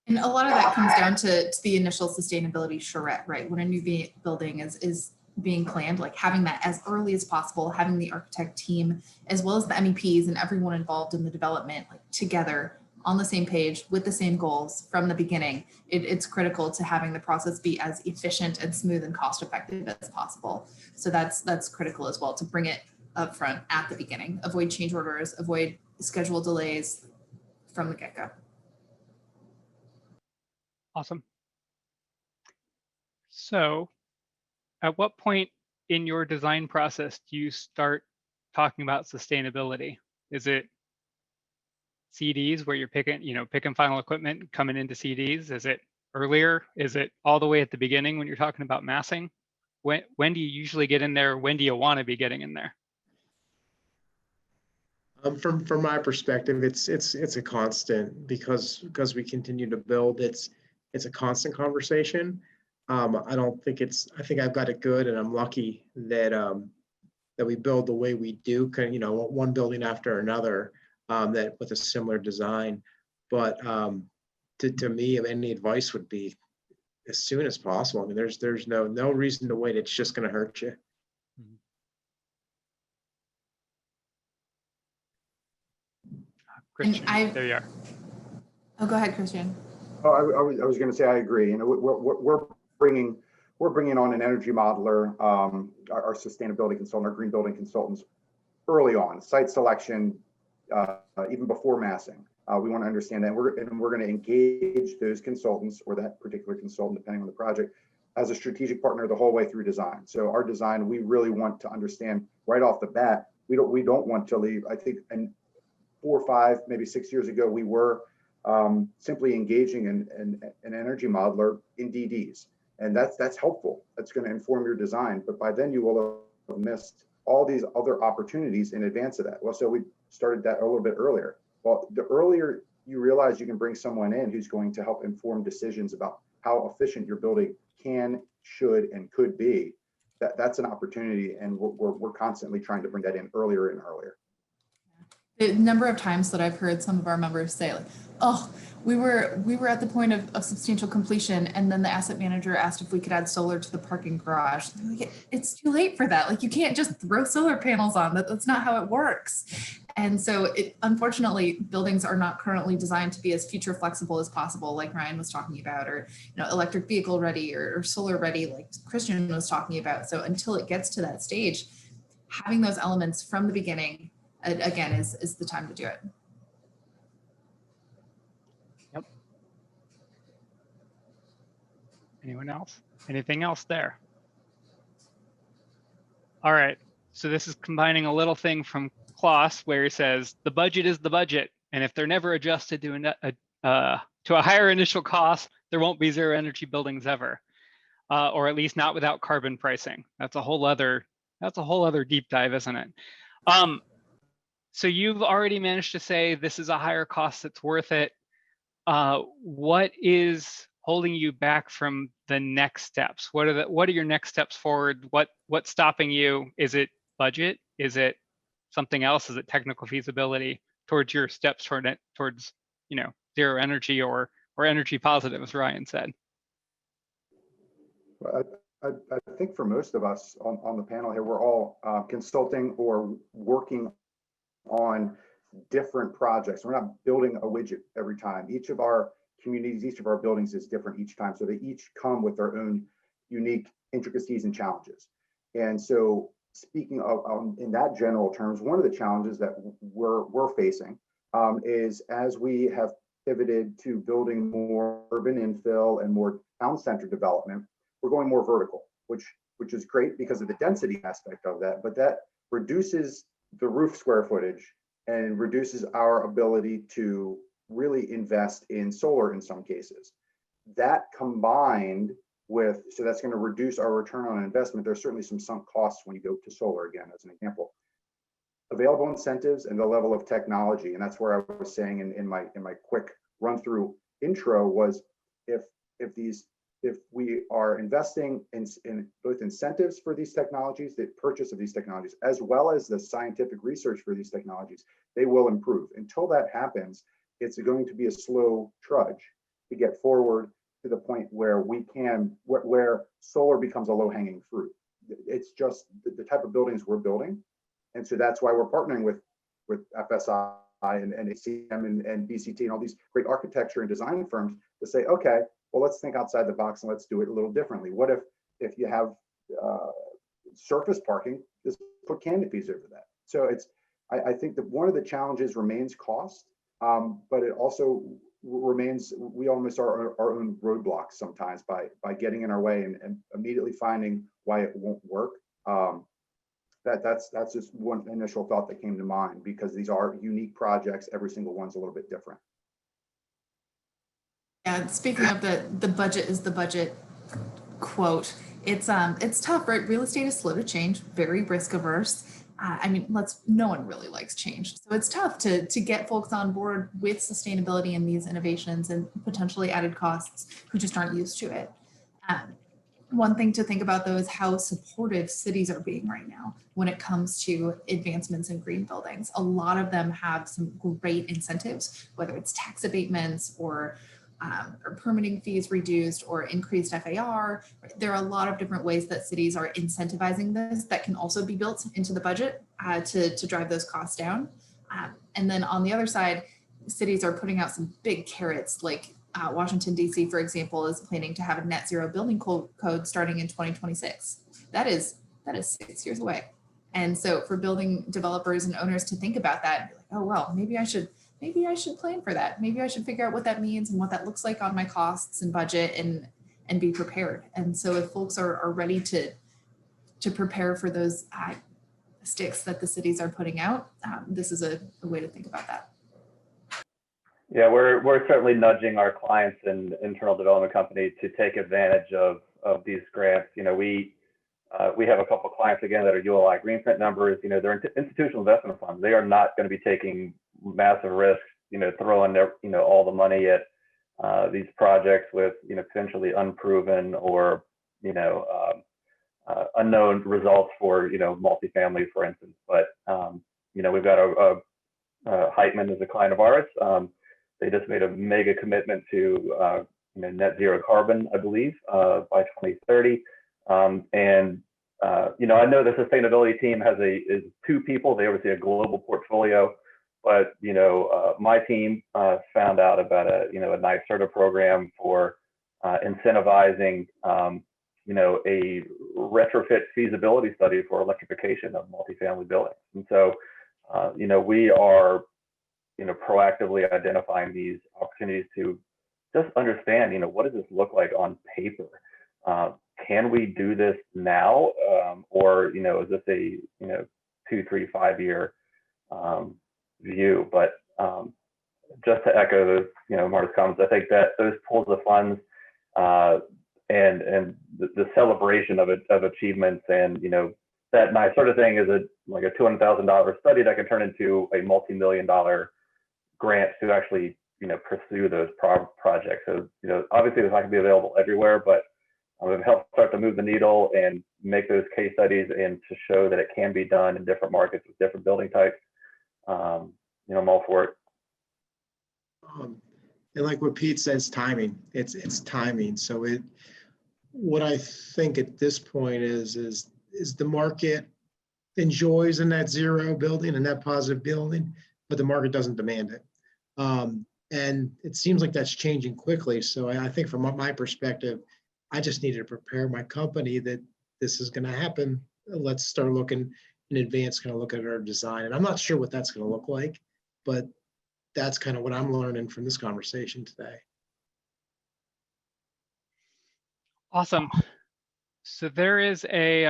And a lot of that comes down to the initial sustainability charrette, right? When a new building is being planned, like having that as early as possible, having the architect team, as well as the MEPs and everyone involved in the development, like together on the same page with the same goals from the beginning. It's critical to having the process be as efficient and smooth and cost effective as possible. So that's critical as well, to bring it up front at the beginning, avoid change orders, avoid schedule delays from the get-go. Awesome. So at what point in your design process do you start talking about sustainability? Is it CDs where you're picking final equipment coming into CDs? Is it earlier? Is it all the way at the beginning when you're talking about massing? When do you usually get in there? When do you want to be getting in there? From my perspective, it's a constant because we continue to build. It's a constant conversation. I think I've got it good, and I'm lucky that that we build the way we do. One building after another, that with a similar design. But to me, any advice would be as soon as possible. I mean, there's no reason to wait. It's just going to hurt you. Kristian, there you are. Oh, go ahead, Kristian. Oh, I was going to say I agree. We're bringing on an energy modeler, our sustainability consultant, our green building consultants, early on, site selection, even before massing. We want to understand that, we're going to engage those consultants, or that particular consultant, depending on the project, as a strategic partner the whole way through design. So our design, we really want to understand right off the bat. We don't want to leave. I think, and 4 or 5, maybe 6 years ago, we were simply engaging an energy modeler in DDs, and that's helpful. That's going to inform your design. But by then, you will have missed all these other opportunities in advance of that. Well, so we started that a little bit earlier. Well, the earlier you realize you can bring someone in who's going to help inform decisions about how efficient your building can, should, and could be, that's an opportunity, and we're constantly trying to bring that in earlier and earlier. The number of times that I've heard some of our members say, like, oh, we were at the point of substantial completion, and then the asset manager asked if we could add solar to the parking garage. Like, it's too late for that. Like, you can't just throw solar panels on. That's not how it works. And so unfortunately, buildings are not currently designed to be as future flexible as possible, like Ryan was talking about, or electric vehicle ready or solar ready, like Kristian was talking about. So until it gets to that stage, having those elements from the beginning, again, is the time to do it. Yep. Anyone else? Anything else there? All right. So this is combining a little thing from Klaus, where he says the budget is the budget, and if they're never adjusted to a higher initial cost, there won't be zero energy buildings ever, or at least not without carbon pricing. That's a whole other deep dive, isn't it? So you've already managed to say this is a higher cost that's worth it. what is holding you back from the next steps? What are your next steps forward? What's stopping you? Is it budget? Is it something else? Is it technical feasibility towards your steps towards zero energy or energy positive, as Ryan said? Well, I think for most of us on the panel here, we're all consulting or working on different projects. We're not building a widget every time. Each of our communities, each of our buildings is different each time. So they each come with their own unique intricacies and challenges. And so speaking of in that general terms, one of the challenges that we're facing is as we have pivoted to building more urban infill and more town center development, we're going more vertical, which is great because of the density aspect of that, but that reduces the roof square footage and reduces our ability to really invest in solar in some cases. That combined with, so that's going to reduce our return on investment. There's certainly some sunk costs when you go to solar, again, as an example. Available incentives and the level of technology, and that's where I was saying in my quick run through intro was if we are investing in both incentives for these technologies, the purchase of these technologies, as well as the scientific research for these technologies, they will improve. Until that happens, it's going to be a slow trudge to get forward to the point where where solar becomes a low-hanging fruit. It's just the type of buildings we're building. And so that's why we're partnering with FSI and ACM and BCT and all these great architecture and design firms to say, okay, well, let's think outside the box and let's do it a little differently. What if you have surface parking, just put canopies over that. So I think that one of the challenges remains cost, but it also remains, we almost are our own roadblocks sometimes by getting in our way and immediately finding why it won't work. That's just one initial thought that came to mind, because these are unique projects. Every single one's a little bit different. Yeah, speaking of the budget is the budget quote, it's tough, right? Real estate is slow to change, very risk averse. I mean, no one really likes change. So it's tough to get folks on board with sustainability and these innovations and potentially added costs who just aren't used to it. One thing to think about, though, is how supportive cities are being right now when it comes to advancements in green buildings. A lot of them have some great incentives, whether it's tax abatements or permitting fees reduced or increased FAR. There are a lot of different ways that cities are incentivizing this that can also be built into the budget to drive those costs down. And then on the other side, cities are putting out some big carrots, like Washington, D.C., for example, is planning to have a net zero building code starting in 2026. That is 6 years away. And so for building developers and owners to think about that, like, oh, well, maybe I should plan for that. Maybe I should figure out what that means and what that looks like on my costs and budget and be prepared. And so if folks are ready to prepare for those sticks that the cities are putting out, this is a way to think about that. Yeah, we're certainly nudging our clients and internal development companies to take advantage of these grants. You know, we have a couple of clients again that are ULI Greenprint members. You know, they're institutional investment funds. They are not going to be taking massive risks, you know, throwing their, you know, all the money at these projects with, you know, potentially unproven or, you know, unknown results for, you know, multifamily, for instance. But you know, we've got a Heitman is a client of ours. They just made a mega commitment to you know, net zero carbon, I believe, by 2030. And you know, I know the sustainability team is 2 people. They oversee a global portfolio, but you know, my team found out about a NYSERDA program for incentivizing you know, a retrofit feasibility study for electrification of multifamily buildings. And so you know, we are, you know, proactively identifying these opportunities to just understand, you know, what does this look like on paper? Can we do this now? Or, you know, is this a, you know, 2, 3, 5 year view? But just to echo those, you know, Marta's comments, I think that those pools of funds and the celebration of achievements, and, you know, that nice sort of thing is like a $200,000 study that can turn into a multi-million-dollar grant to actually pursue those projects. So, obviously it's not going to be available everywhere, but it helps start to move the needle and make those case studies and to show that it can be done in different markets with different building types. I'm all for it. And like what Pete says, timing. It's timing. So what I think at this point is the market enjoys a net zero building, a net positive building, but the market doesn't demand it. And it seems like that's changing quickly. So I think from my perspective, I just needed to prepare my company that this is going to happen. Let's start looking in advance, kind of look at our design. And I'm not sure what that's going to look like, but that's kind of what I'm learning from this conversation today. Awesome. So there is we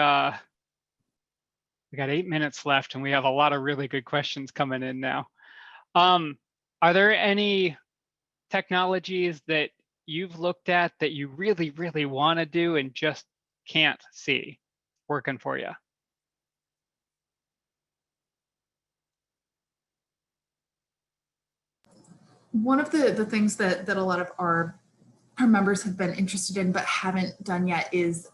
got 8 minutes left and we have a lot of really good questions coming in now. Are there any technologies that you've looked at that you really, really want to do and just can't see working for you? One of the things that a lot of our members have been interested in but haven't done yet is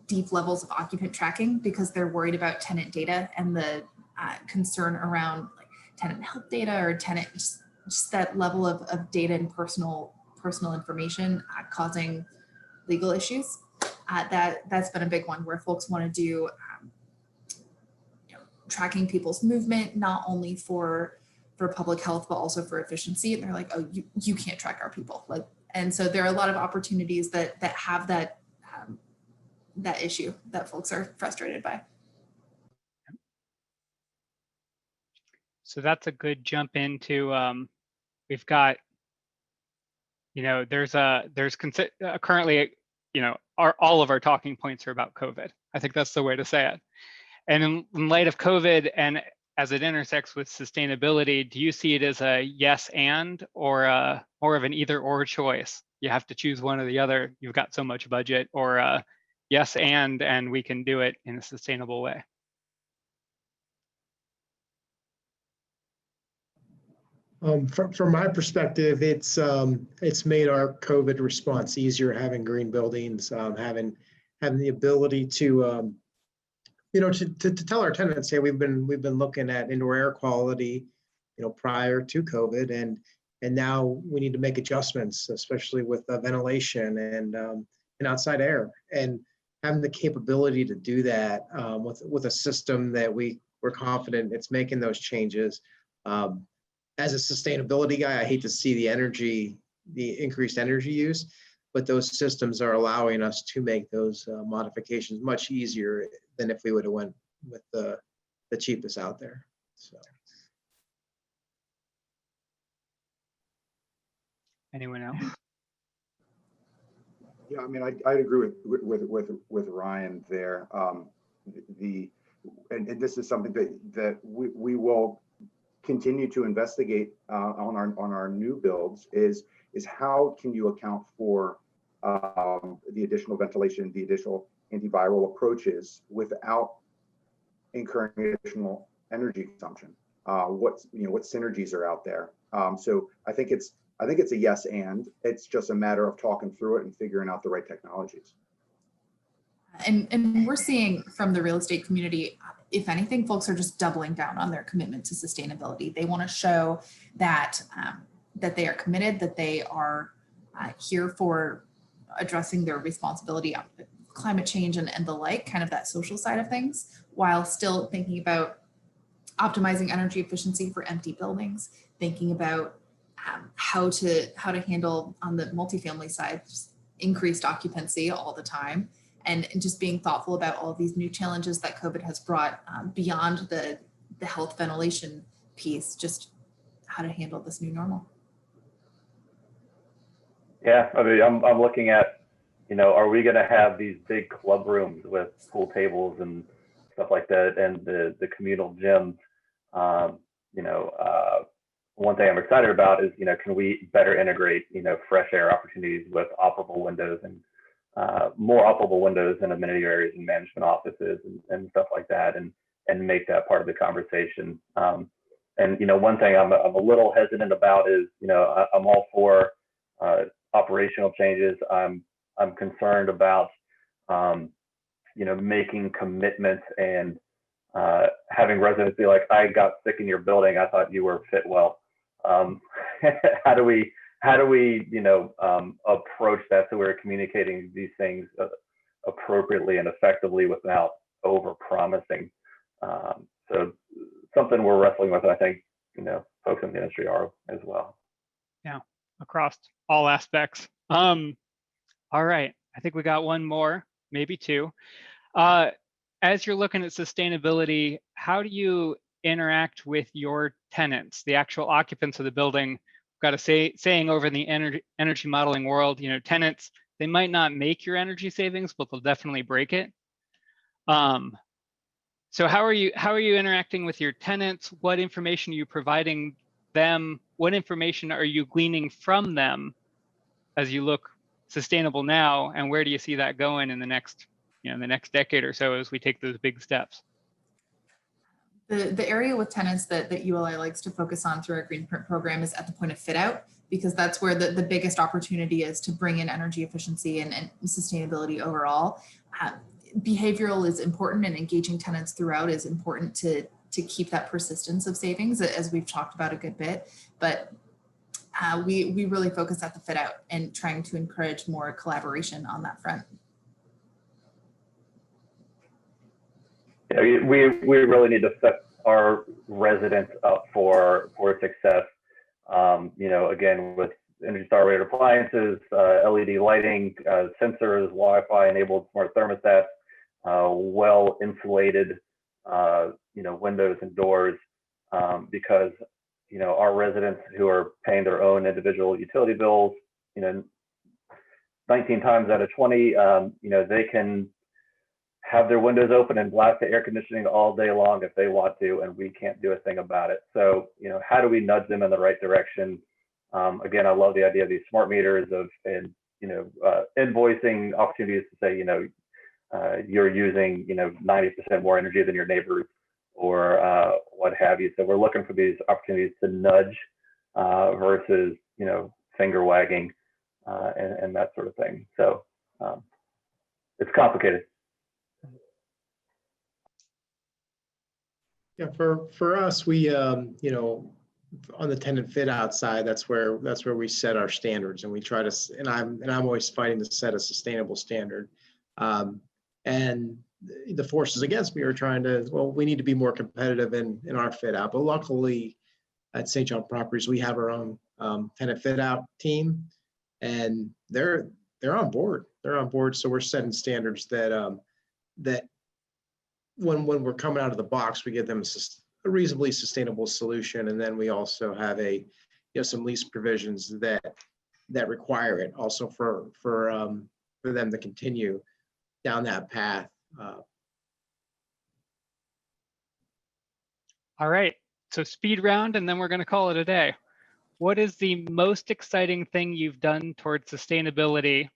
deep levels of occupant tracking, because they're worried about tenant data and the concern around like tenant health data or tenant just that level of data and personal information causing legal issues. That's been a big one where folks want to do tracking people's movement, not only for public health, but also for efficiency. And they're like, oh, you can't track our people. Like, and so there are a lot of opportunities that have that issue that folks are frustrated by. So that's a good jump into, we've got, there's currently, all of our talking points are about COVID. I think that's the way to say it. And in light of COVID and as it intersects with sustainability, do you see it as a yes and or more of an either or choice? You have to choose one or the other. You've got so much budget, or yes and we can do it in a sustainable way. From my perspective, it's made our COVID response easier, having green buildings, having the ability to to tell our tenants, hey, we've been looking at indoor air quality, prior to COVID, and now we need to make adjustments, especially with ventilation and outside air, and having the capability to do that with a system that we're confident it's making those changes. As a sustainability guy, I hate to see the increased energy use, but those systems are allowing us to make those modifications much easier than if we would have went with the cheapest out there. So. Anyone else? Yeah, I mean, I'd agree with Ryan there. And this is something that we will continue to investigate on our new builds is how can you account for the additional ventilation, the additional antiviral approaches without incurring additional energy consumption? What synergies are out there? So I think it's a yes and. It's just a matter of talking through it and figuring out the right technologies. And we're seeing from the real estate community, if anything, folks are just doubling down on their commitment to sustainability. They want to show that that they are committed, that they are here for addressing their responsibility on climate change and the like, kind of that social side of things, while still thinking about optimizing energy efficiency for empty buildings, thinking about how to handle on the multifamily side, just increased occupancy all the time, and just being thoughtful about all of these new challenges that COVID has brought beyond the health ventilation piece, just how to handle this new normal. Yeah, I mean, I'm looking at, are we going to have these big club rooms with pool tables and stuff like that, and the communal gyms? One thing I'm excited about is, can we better integrate, fresh air opportunities with operable windows and more operable windows in amenity areas and management offices and stuff like that, and make that part of the conversation. And one thing I'm a little hesitant about is I'm all for operational changes. I'm concerned about making commitments and having residents be like, I got sick in your building, I thought you were fit well. How do we approach that so we're communicating these things appropriately and effectively without over promising? So something we're wrestling with, and I think folks in the industry are as well. Yeah, across all aspects. All right, I think we got one more, maybe two. As you're looking at sustainability, how do you interact with your tenants, the actual occupants of the building? We've got a saying over in the energy modeling world, tenants, they might not make your energy savings, but they'll definitely break it. So how are you interacting with your tenants? What information are you providing them? What information are you gleaning from them as you look sustainable now? And where do you see that going in the next decade or so as we take those big steps? The area with tenants that ULI likes to focus on through our Greenprint program is at the point of fit out, because that's where the biggest opportunity is to bring in energy efficiency and sustainability overall. Behavioral is important, and engaging tenants throughout is important to keep that persistence of savings, as we've talked about a good bit. But we really focus at the fit out and trying to encourage more collaboration on that front. Yeah, we really need to set our residents up for success. Again, with Energy Star rated appliances, LED lighting, sensors, Wi-Fi enabled smart thermostats, well insulated, windows and doors, because our residents who are paying their own individual utility bills, 19 times out of 20, they can have their windows open and blast the air conditioning all day long if they want to, and we can't do a thing about it. So, how do we nudge them in the right direction? Again, I love the idea of these smart meters and invoicing opportunities to say, you're using, 90% more energy than your neighbors, or what have you. So we're looking for these opportunities to nudge versus, finger wagging and that sort of thing. So it's complicated. Yeah, for us, we on the tenant fit out side, that's where we set our standards, and we try to. And I'm always fighting to set a sustainable standard. And the forces against me are trying to. Well, we need to be more competitive in our fit out. But luckily, at St. John Properties, we have our own tenant fit out team, and they're on board. They're on board. So we're setting standards that that. When we're coming out of the box, we give them a reasonably sustainable solution, and then we also have some lease provisions that require it also for them to continue down that path. All right, so speed round, and then we're going to call it a day. What is the most exciting thing you've done towards sustainability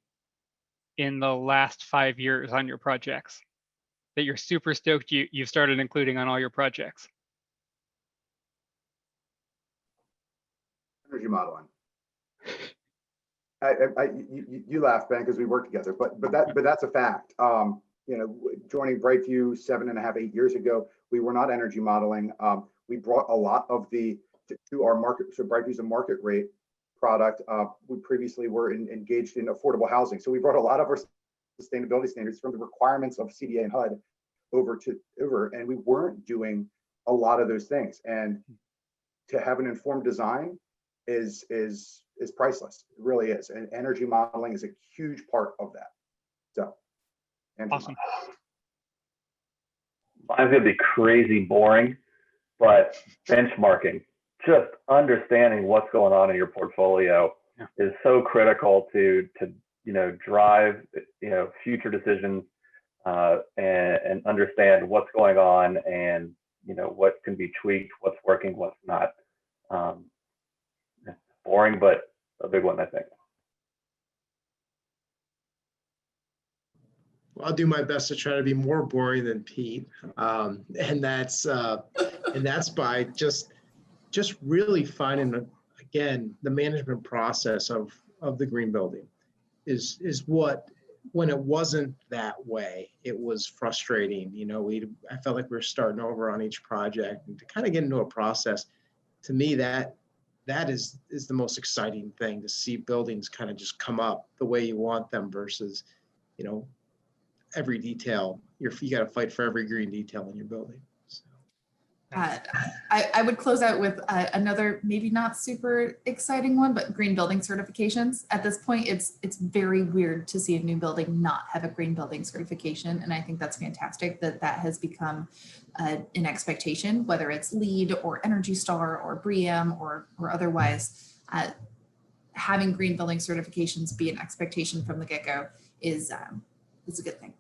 in the last 5 years on your projects that you're super stoked you've started including on all your projects? Energy modeling. You laugh, Ben, because we work together, but that's a fact. Joining Brightview 7.5-8 years ago, we were not energy modeling. We brought a lot of to our market. So Brightview's a market rate product. We previously were engaged in affordable housing, so we brought a lot of our sustainability standards from the requirements of CDA and HUD over, and we weren't doing a lot of those things. And to have an informed design is priceless. It really is. And energy modeling is a huge part of that. So, awesome. Mine's gonna be crazy boring, but benchmarking, just understanding what's going on in your portfolio is so critical to drive future decisions and understand what's going on and what can be tweaked, what's working, what's not. Boring, but a big one, I think. Well, I'll do my best to try to be more boring than Pete, and that's by just just really finding, again, the management process of the green building is what, when it wasn't that way, it was frustrating. You know, I felt like we were starting over on each project, and to kind of get into a process, to me, that is the most exciting thing, to see buildings kind of just come up the way you want them versus, you know, every detail. You got to fight for every green detail in your building. So. I would close out with another, maybe not super exciting one, but green building certifications. At this point, it's very weird to see a new building not have a green building certification. And I think that's fantastic that has become an expectation, whether it's LEED or Energy Star or BREEAM or otherwise. Having green building certifications be an expectation from the get-go is a good thing.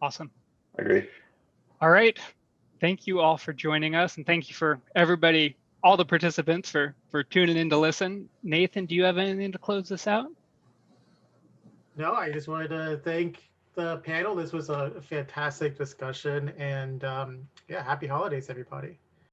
Awesome. Agree. All right. Thank you all for joining us, and thank you for everybody, all the participants for tuning in to listen. Nathan, do you have anything to close this out? No, I just wanted to thank the panel. This was a fantastic discussion, and yeah, happy holidays, everybody.